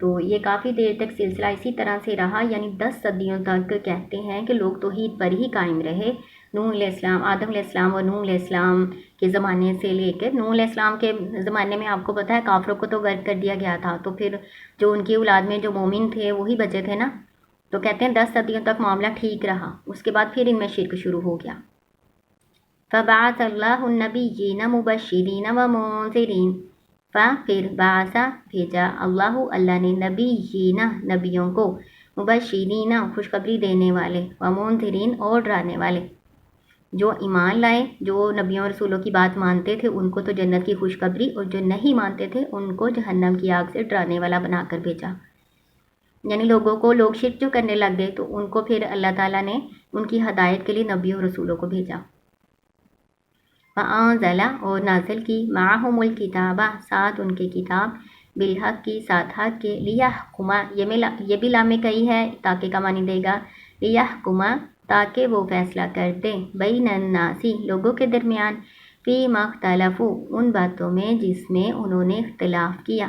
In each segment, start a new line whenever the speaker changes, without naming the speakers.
تو یہ کافی دیر تک سلسلہ اسی طرح سے رہا، یعنی 10 صدیوں تک کہتے ہیں کہ لوگ توحید پر ہی قائم رہے۔ نوح علیہ السلام، آدم علیہ السلام اور نوح علیہ السلام کے زمانے سے لے کر نوح علیہ السلام کے زمانے میں آپ کو پتہ ہے کافروں کو تو غرق کر دیا گیا تھا، تو پھر جو ان کی اولاد میں جو مومن تھے وہی بچے تھے نا، تو کہتے ہیں 10 صدیوں تک معاملہ ٹھیک رہا، اس کے بعد پھر ان میں شرک شروع ہو گیا۔ فبعث اللہ النبیین مبشرین ومنذرین، پھر بعثا بھیجا اللہ نے نبیین نبیوں کو، مبشرین خوشخبری دینے والے، ومنذرین اور ڈرانے والے۔ جو ایمان لائے، جو نبیوں رسولوں کی بات مانتے تھے ان کو تو جنت کی خوشخبری، اور جو نہیں مانتے تھے ان کو جہنم کی آگ سے ڈرانے والا بنا کر بھیجا۔ یعنی لوگوں کو، لوگ شرک جو کرنے لگ گئے تو ان کو پھر اللہ تعالیٰ نے ان کی ہدایت کے لیے نبیوں رسولوں کو بھیجا۔ فَأَنزَلَ اور نازل کی، مَعَهُمُ الْكِتَابَ ساتھ ان کے کتاب، بالحق کی ساتھ حق کے، لِيَحْكُمَ یہ بھی لام کئی ہے تاکہ کا معنی دے گا، لِيَحْكُمَ تاکہ وہ فیصلہ کر دیں، بین الناس لوگوں کے درمیان، فِيمَا اخْتَلَفُوا ان باتوں میں جس میں انہوں نے اختلاف کیا،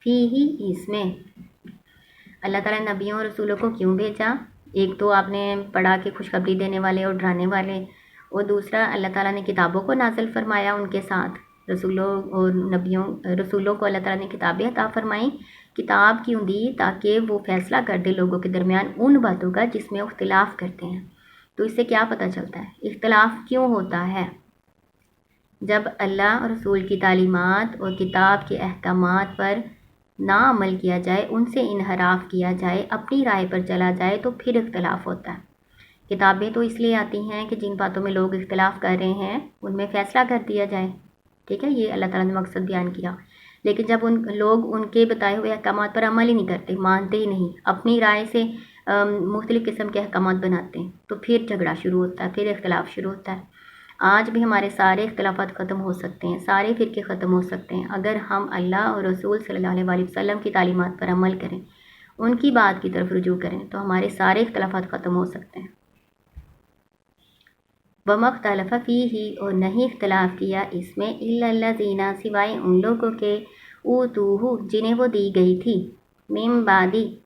فِيهِ اس میں۔ اللہ تعالیٰ نے نبیوں اور رسولوں کو کیوں بھیجا؟ ایک تو آپ نے پڑھا کہ خوشخبری دینے والے اور ڈرانے والے، اور دوسرا اللہ تعالیٰ نے کتابوں کو نازل فرمایا ان کے ساتھ، رسولوں اور نبیوں، رسولوں کو اللہ تعالیٰ نے کتابیں عطا فرمائیں، کتاب کیوں دی؟ تاکہ وہ فیصلہ کر دے لوگوں کے درمیان ان باتوں کا جس میں اختلاف کرتے ہیں۔ تو اس سے کیا پتہ چلتا ہے اختلاف کیوں ہوتا ہے؟ جب اللہ اور رسول کی تعلیمات اور کتاب کے احکامات پر نہ عمل کیا جائے، ان سے انحراف کیا جائے، اپنی رائے پر چلا جائے تو پھر اختلاف ہوتا ہے۔ کتابیں تو اس لیے آتی ہیں کہ جن باتوں میں لوگ اختلاف کر رہے ہیں ان میں فیصلہ کر دیا جائے، ٹھیک ہے، یہ اللہ تعالیٰ نے مقصد بیان کیا۔ لیکن جب لوگ ان کے بتائے ہوئے احکامات پر عمل ہی نہیں کرتے، مانتے ہی نہیں، اپنی رائے سے مختلف قسم کے احکامات بناتے ہیں، تو پھر جھگڑا شروع ہوتا ہے، پھر اختلاف شروع ہوتا ہے۔ آج بھی ہمارے سارے اختلافات ختم ہو سکتے ہیں، سارے فرقے ختم ہو سکتے ہیں اگر ہم اللہ اور رسول صلی اللہ علیہ وسلم کی تعلیمات پر عمل کریں، ان کی بات کی طرف رجوع کریں، تو ہمارے سارے اختلافات ختم ہو سکتے ہیں۔ وَمَا اخْتَلَفَ فِيهِ اور نہیں اختلاف کیا اس میں، إِلَّا الَّذِينَ سوائے ان لوگوں کے، أُوتُوهُ جنہیں وہ دی گئی تھی، من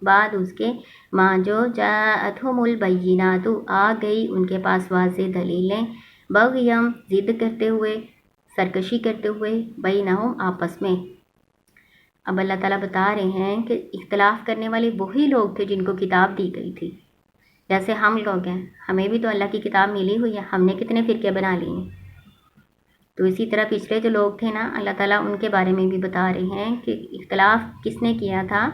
بعد اس کے، ما جو جاءتهم البینات آ گئی ان کے پاس واضح دلیلیں، بغیم ضد کرتے ہوئے، سرکشی کرتے ہوئے، بینہم آپس میں۔ اب اللہ تعالیٰ بتا رہے ہیں کہ اختلاف کرنے والے وہی لوگ تھے جن کو کتاب دی گئی تھی، جیسے ہم لوگ ہیں، ہمیں بھی تو اللہ کی کتاب ملی ہوئی ہے، ہم نے کتنے فرقے بنا لیے ہیں۔ تو اسی طرح پچھلے جو لوگ تھے نا، اللہ تعالیٰ ان کے بارے میں بھی بتا رہے ہیں کہ اختلاف کس نے کیا تھا؟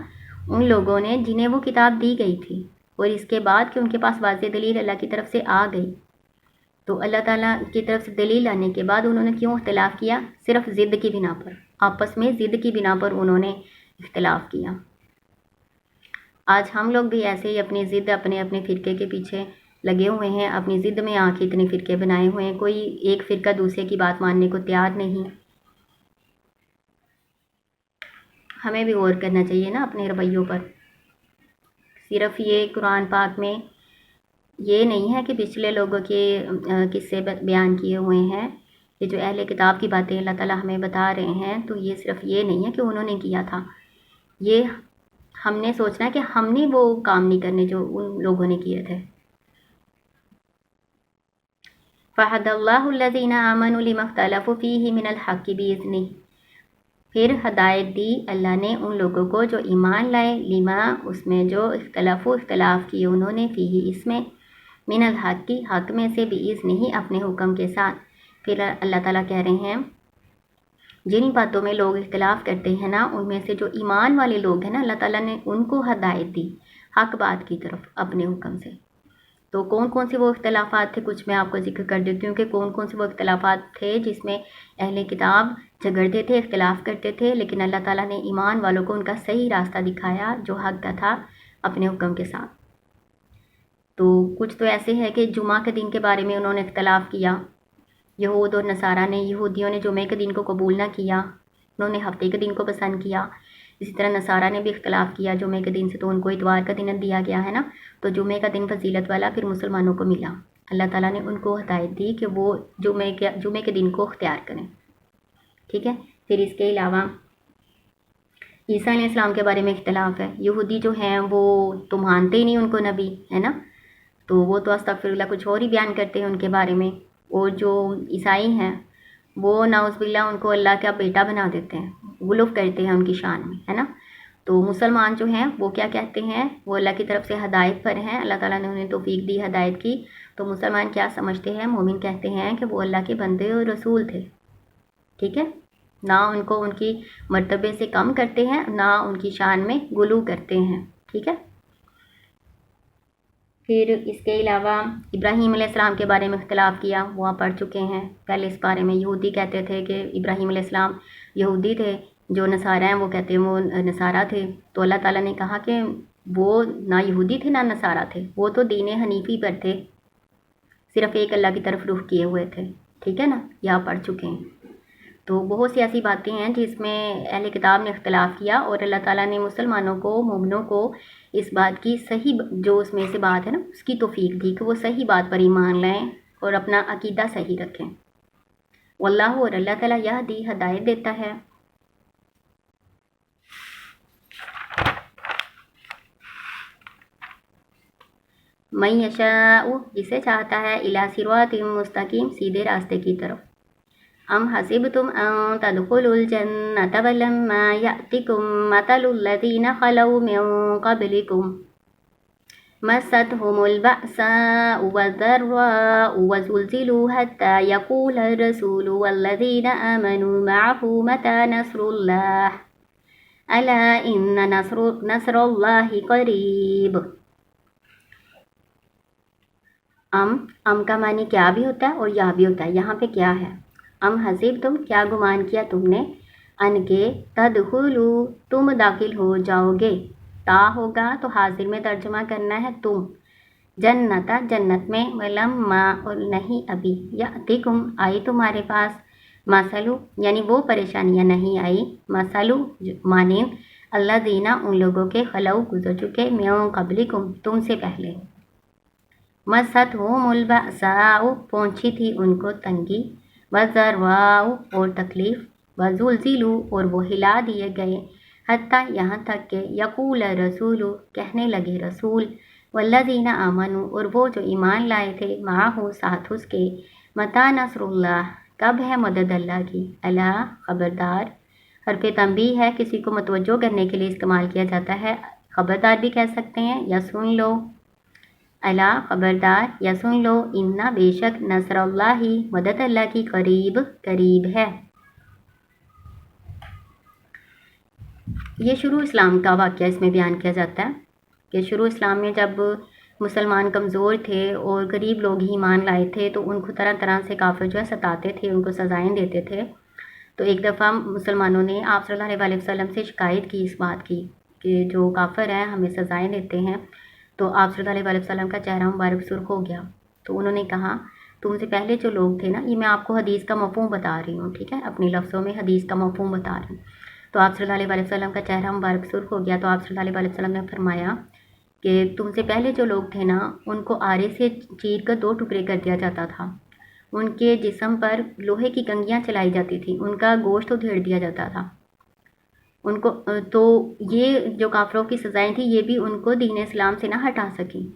ان لوگوں نے جنہیں وہ کتاب دی گئی تھی، اور اس کے بعد کہ ان کے پاس واضح دلیل اللہ کی طرف سے آ گئی، تو اللہ تعالیٰ کی طرف سے دلیل آنے کے بعد انہوں نے کیوں اختلاف کیا؟ صرف ضد کی بنا پر، آپس میں ضد کی بنا پر انہوں نے اختلاف کیا۔ آج ہم لوگ بھی ایسے ہی اپنی ضد، اپنے فرقے کے پیچھے لگے ہوئے ہیں، اپنی ضد میں آ کے اتنے فرقے بنائے ہوئے ہیں، کوئی ایک فرقہ دوسرے کی بات ماننے کو تیار نہیں۔ ہمیں بھی غور کرنا چاہیے نا اپنے رویوں پر۔ صرف یہ قرآن پاک میں یہ نہیں ہے کہ پچھلے لوگوں کے قصے بیان کیے ہوئے ہیں، یہ جو اہل کتاب کی باتیں اللہ تعالیٰ ہمیں بتا رہے ہیں، تو یہ صرف یہ نہیں ہے کہ انہوں نے کیا تھا، یہ ہم نے سوچنا ہے کہ ہم نے وہ کام نہیں کرنے جو ان لوگوں نے کیے تھے۔ فَهَدَى اللَّهُ الَّذِينَ آمَنُوا لِمَا اخْتَلَفُوا فِيهِ مِنَ الْحَقِّ بِإِذْنِهِ پھر ہدایت دی اللہ نے ان لوگوں کو جو ایمان لائے، لما اس میں جو اختلاف کیے انہوں نے، فیہ اس میں، من الحق حق میں سے، بِإِذْنِهِ اپنے حکم کے ساتھ۔ پھر اللہ تعالیٰ کہہ رہے ہیں جن باتوں میں لوگ اختلاف کرتے ہیں نا، ان میں سے جو ایمان والے لوگ ہیں نا، اللہ تعالیٰ نے ان کو ہدایت دی حق بات کی طرف اپنے حکم سے۔ تو کون کون سے وہ اختلافات تھے، کچھ میں آپ کو ذکر کر دیتی ہوں کہ کون کون سے وہ اختلافات تھے جس میں اہل کتاب جھگڑتے تھے، اختلاف کرتے تھے، لیکن اللہ تعالیٰ نے ایمان والوں کو ان کا صحیح راستہ دکھایا جو حق کا تھا اپنے حکم کے ساتھ۔ تو کچھ تو ایسے ہے کہ جمعہ کے دن کے بارے میں انہوں نے اختلاف کیا، یہود اور نصارہ نے، یہودیوں نے جمعے کے دن کو قبول نہ کیا، انہوں نے ہفتے کے دن کو پسند کیا۔ اسی طرح نصارہ نے بھی اختلاف کیا جمعے کے دن سے، تو ان کو اتوار کا دن دیا گیا ہے نا، تو جمعے کا دن فضیلت والا پھر مسلمانوں کو ملا۔ اللہ تعالیٰ نے ان کو ہدایت دی کہ وہ جمعے کے دن کو اختیار کریں، ٹھیک ہے۔ پھر اس کے علاوہ عیسیٰ علیہ السلام کے بارے میں اختلاف ہے. یہودی جو ہیں وہ تو مانتے ہی نہیں ان کو نبی، ہے نا، تو وہ تو استغفر اللہ کچھ اور ہی بیان کرتے ہیں ان کے بارے میں. اور جو عیسائی ہیں وہ نعوذ باللہ ان کو اللہ کا بیٹا بنا دیتے ہیں، غلو کرتے ہیں ان کی شان میں، ہے نا. تو مسلمان جو ہیں وہ کیا کہتے ہیں، وہ اللہ کی طرف سے ہدایت پر ہیں، اللہ تعالیٰ نے انہیں توفیق دی ہدایت کی. تو مسلمان کیا سمجھتے ہیں، مومن کہتے ہیں کہ وہ اللہ کے بندے اور رسول تھے. ٹھیک ہے، نہ ان کو ان کی مرتبے سے کم کرتے ہیں، نہ ان کی شان میں غلو کرتے ہیں. ٹھیک ہے. پھر اس کے علاوہ ابراہیم علیہ السلام کے بارے میں اختلاف کیا، وہ آپ پڑھ چکے ہیں پہلے اس بارے میں. یہودی کہتے تھے کہ ابراہیم علیہ السلام یہودی تھے، جو نصارہ ہیں وہ کہتے ہیں وہ نصارہ تھے. تو اللہ تعالیٰ نے کہا کہ وہ نہ یہودی تھے نہ نصارہ تھے، وہ تو دین حنیفی پر تھے، صرف ایک اللہ کی طرف رخ کیے ہوئے تھے. ٹھیک ہے نا، یہ آپ پڑھ چکے ہیں. تو بہت سی ایسی باتیں ہیں جس میں اہل کتاب نے اختلاف کیا، اور اللہ تعالیٰ نے مسلمانوں کو، مومنوں کو اس بات کی صحیح، جو اس میں سے بات ہے نا، اس کی توفیق دی کہ وہ صحیح بات پر ایمان لائیں اور اپنا عقیدہ صحیح رکھیں. واللہ، اور اللہ تعالیٰ یہدی، ہدایت دیتا ہے. من یشاء، جسے چاہتا ہے، الی صراط مستقیم، سیدھے راستے کی طرف. ام حسبتم ان تدخلوا الجنة ولما يأتكم مثل الذين خلوا من قبلكم مستهم البأساء والضراء وزلزلوا حتى يقول الرسول والذين آمنوا معه متى نصر الله ألا إن نصر الله قريب. ام کا معنی کیا بھی ہوتا ہے اور یا بھی ہوتا ہے. یہاں پہ کیا ہے، ام حسب، تم کیا گمان کیا تم نے، ان کے تدخلو، تم داخل ہو جاؤ گے، تا ہوگا تو حاضر میں ترجمہ کرنا ہے تم، جنتا، جنت میں، ولما، اور نہیں ابھی، یاتکم، آئی تمہارے پاس، مثلو، یعنی وہ پریشانیاں نہیں آئی، مثلو مانند، اللہ دینا، ان لوگوں کے، خلو، گزر چکے، من قبلکم، تم سے پہلے، مستہم البأساء، پہنچی تھی ان کو تنگی، وضراء، اور تکلیف، وزلزلوا، اور وہ ہلا دیے گئے، حتیٰ، یہاں تک کہ، یقول رسول، کہنے لگے رسول، والذین آمنوا، اور وہ جو ایمان لائے تھے، معہ، ساتھ اس کے، متی نصر اللہ، کب ہے مدد اللہ کی، الا، خبردار. حرف تنبیہ ہے، کسی کو متوجہ کرنے کے لیے استعمال کیا جاتا ہے، خبردار بھی کہہ سکتے ہیں، یا سن لو، الا، خبردار، یا سن لو، انا، بے شک، نصر اللہ، مدد اللہ کی، قریب، قریب ہے. یہ شروع اسلام کا واقعہ اس میں بیان کیا جاتا ہے کہ شروع اسلام میں جب مسلمان کمزور تھے اور غریب لوگ ہی ایمان لائے تھے تو ان کو طرح طرح سے کافر جو ہے ستاتے تھے، ان کو سزائیں دیتے تھے. تو ایک دفعہ مسلمانوں نے آپ صلی اللہ علیہ وسلم سے شکایت کی اس بات کی کہ جو کافر ہیں ہمیں سزائیں دیتے ہیں. تو آپ صلی اللہ علیہ وسلم کا چہرہ مبارک سرخ ہو گیا. تو انہوں نے کہا، تم سے پہلے جو لوگ تھے نا، یہ میں آپ کو حدیث کا مفہوم بتا رہی ہوں، ٹھیک ہے، اپنے لفظوں میں حدیث کا مفہوم بتا رہی ہوں. تو آپ صلی اللہ علیہ وسلم کا چہرہ مبارک سرخ ہو گیا. تو آپ صلی اللہ علیہ وسلم نے فرمایا کہ تم سے پہلے جو لوگ تھے نا، ان کو آرے سے چیر کر 2 ٹکڑے کر دیا جاتا تھا، ان کے جسم پر لوہے کی کنگھیاں چلائی جاتی تھیں، ان کا گوشت ادھیڑ دیا جاتا تھا ان کو. تو یہ جو کافروں کی سزائیں تھیں، یہ بھی ان کو دین اسلام سے نہ ہٹا سکیں.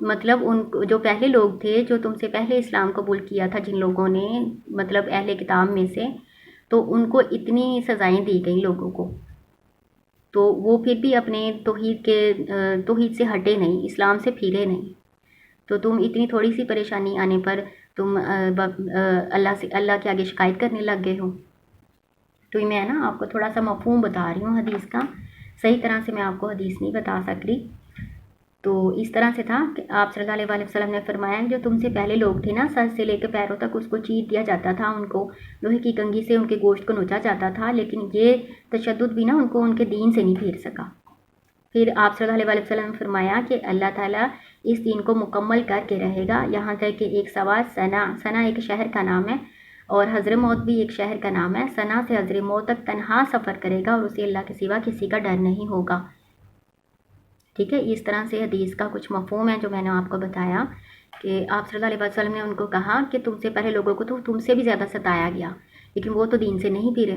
مطلب ان جو پہلے لوگ تھے، جو تم سے پہلے اسلام قبول کیا تھا، جن لوگوں نے، مطلب اہل کتاب میں سے، تو ان کو اتنی سزائیں دی گئیں لوگوں کو، تو وہ پھر بھی اپنے توحید سے ہٹے نہیں، اسلام سے پھرے نہیں. تو تم اتنی تھوڑی سی پریشانی آنے پر تم اللہ کے آگے شکایت کرنے لگ گئے ہو. تو میں نا آپ کو تھوڑا سا مفہوم بتا رہی ہوں حدیث کا، صحیح طرح سے میں آپ کو حدیث نہیں بتا سک رہی. تو اس طرح سے تھا کہ آپ صلی اللہ علیہ وسلم نے فرمایا جو تم سے پہلے لوگ تھے نا، سر سے لے کے پیروں تک اس کو چیر دیا جاتا تھا، ان کو لوہے کی کنگھی سے ان کے گوشت کو نوچا جاتا تھا، لیکن یہ تشدد بھی نا ان کو ان کے دین سے نہیں پھیر سکا. پھر آپ صلی اللہ علیہ وسلم نے فرمایا کہ اللہ تعالیٰ اس دین کو مکمل کر کے رہے گا، یہاں تک کہ ایک سوا سنا ایک شہر کا نام ہے، اور حضرموت بھی ایک شہر کا نام ہے. سنا سے حضرموت تک تنہا سفر کرے گا اور اسے اللہ کے سوا کسی کا ڈر نہیں ہوگا. ٹھیک ہے، اس طرح سے حدیث کا کچھ مفہوم ہے جو میں نے آپ کو بتایا کہ آپ صلی اللہ علیہ وسلم نے ان کو کہا کہ تم سے پہلے لوگوں کو تو تم سے بھی زیادہ ستایا گیا، لیکن وہ تو دین سے نہیں پھرے.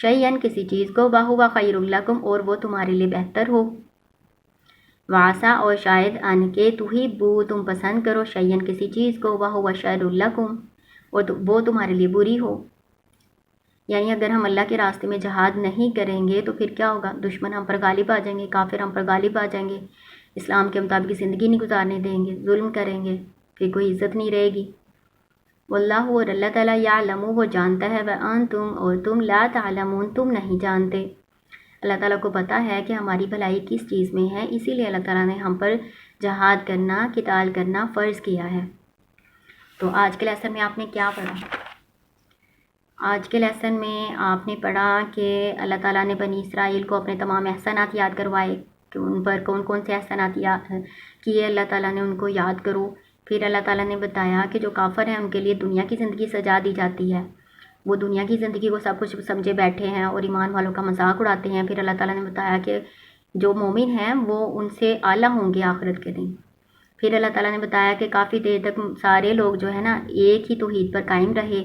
شیئن کسی چیز کو، وَهُوَ خَيْرٌ لَكُمْ اور وہ تمہارے لیے بہتر ہو، وَعَسَىٰ اور شاید ان کے تحبوا تم پسند کرو شیئن کسی چیز کو، وَهُوَ شَرٌ لَكُمْ اور وہ تمہارے لیے بری ہو۔ یعنی اگر ہم اللہ کے راستے میں جہاد نہیں کریں گے تو پھر کیا ہوگا؟ دشمن ہم پر غالب آ جائیں گے، کافر ہم پر غالب آ جائیں گے، اسلام کے مطابق زندگی نہیں گزارنے دیں گے، ظلم کریں گے، پھر کوئی عزت نہیں رہے گی۔ واللہ اور اللہ تعالیٰ یعلم وہ جانتا ہے، وانتم اور تم لا تعلمون تم نہیں جانتے۔ اللہ تعالیٰ کو پتہ ہے کہ ہماری بھلائی کس چیز میں ہے، اسی لیے اللہ تعالیٰ نے ہم پر جہاد کرنا، قتال کرنا فرض کیا ہے۔ تو آج کے لیسن میں آپ نے کیا پڑھا؟ آج کے لیسن میں آپ نے پڑھا کہ اللہ تعالیٰ نے بنی اسرائیل کو اپنے تمام احسانات یاد کروائے کہ ان پر کون کون سے احسانات یاد کیے اللہ تعالیٰ نے ان کو یاد کرو۔ پھر اللہ تعالیٰ نے بتایا کہ جو کافر ہیں ان کے لیے دنیا کی زندگی سجا دی جاتی ہے، وہ دنیا کی زندگی کو سب کچھ سمجھے بیٹھے ہیں اور ایمان والوں کا مذاق اڑاتے ہیں۔ پھر اللہ تعالیٰ نے بتایا کہ جو مومن ہیں وہ ان سے اعلیٰ ہوں گے آخرت کے دن۔ پھر اللہ تعالیٰ نے بتایا کہ کافی دیر تک سارے لوگ جو ہے نا ایک ہی توحید پر قائم رہے،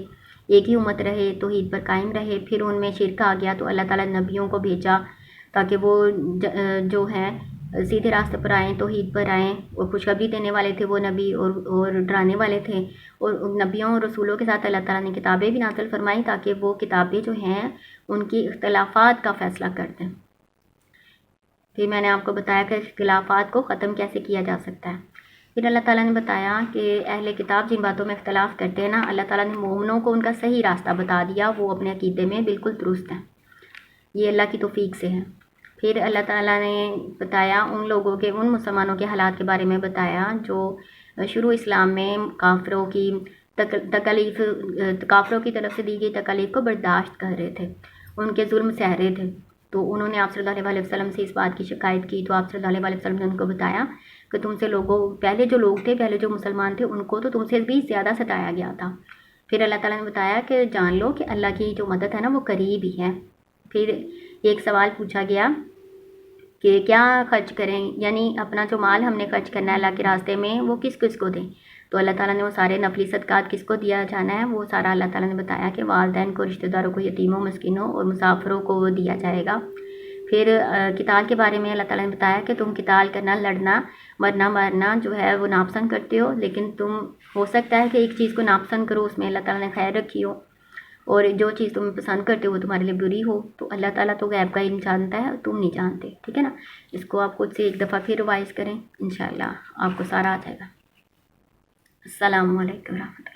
ایک ہی امت رہے، توحید پر قائم رہے۔ پھر ان میں شرک آ گیا تو اللہ تعالیٰ نے نبیوں کو بھیجا تاکہ وہ جو ہیں سیدھے راستے پر آئیں، توحید پر آئیں، اور خوشخبری دینے والے تھے وہ نبی اور ڈرانے والے تھے۔ اور نبیوں اور رسولوں کے ساتھ اللہ تعالیٰ نے کتابیں بھی نازل فرمائیں تاکہ وہ کتابیں جو ہیں ان کی اختلافات کا فیصلہ کر دیں۔ پھر میں نے آپ کو بتایا کہ اختلافات کو ختم کیسے کیا جا سکتا ہے۔ پھر اللہ تعالیٰ نے بتایا کہ اہل کتاب جن باتوں میں اختلاف کرتے ہیں نا، اللہ تعالیٰ نے مومنوں کو ان کا صحیح راستہ بتا دیا، وہ اپنے عقیدے میں بالکل درست ہیں، یہ اللہ کی توفیق سے ہے۔ پھر اللہ تعالیٰ نے بتایا ان لوگوں کے، ان مسلمانوں کے حالات کے بارے میں بتایا جو شروع اسلام میں کافروں کی تکلیف، کافروں کی طرف سے دی گئی تکلیف کو برداشت کر رہے تھے، ان کے ظلم سہ رہے تھے۔ تو انہوں نے آپ صلی اللہ علیہ وسلم سے اس بات کی شکایت کی، تو آپ صلی اللہ علیہ وسلم نے ان کو بتایا کہ تم سے لوگوں، پہلے جو لوگ تھے، پہلے جو مسلمان تھے، ان کو تو تم سے بھی زیادہ ستایا گیا تھا۔ پھر اللہ تعالیٰ نے بتایا کہ جان لو کہ اللہ کی جو مدد ہے نا وہ قریب ہی ہے۔ پھر ایک سوال پوچھا گیا کہ کیا خرچ کریں، یعنی اپنا جو مال ہم نے خرچ کرنا ہے اللہ کے راستے میں وہ کس کس کو دیں؟ تو اللہ تعالیٰ نے وہ سارے نفلی صدقات کس کو دیا جانا ہے، وہ سارا اللہ تعالیٰ نے بتایا کہ والدین کو، رشتہ داروں کو، یتیموں، مسکینوں اور مسافروں کو وہ دیا جائے گا۔ پھر قتال کے بارے میں اللہ تعالیٰ نے بتایا کہ تم قتال کرنا، لڑنا، مرنا جو ہے وہ ناپسند کرتے ہو، لیکن تم ہو سکتا ہے کہ ایک چیز کو ناپسند کرو، اس میں اللہ تعالیٰ نے خیر رکھی ہو، اور جو چیز تم پسند کرتے ہو وہ تمہارے لیے بری ہو۔ تو اللہ تعالیٰ تو غیب کا علم جانتا ہے، تم نہیں جانتے، ٹھیک ہے نا۔ اس کو آپ خود سے ایک دفعہ پھر ریوائز کریں، انشاءاللہ آپ کو سارا آ جائے گا۔ السلام علیکم ورحمۃ اللہ۔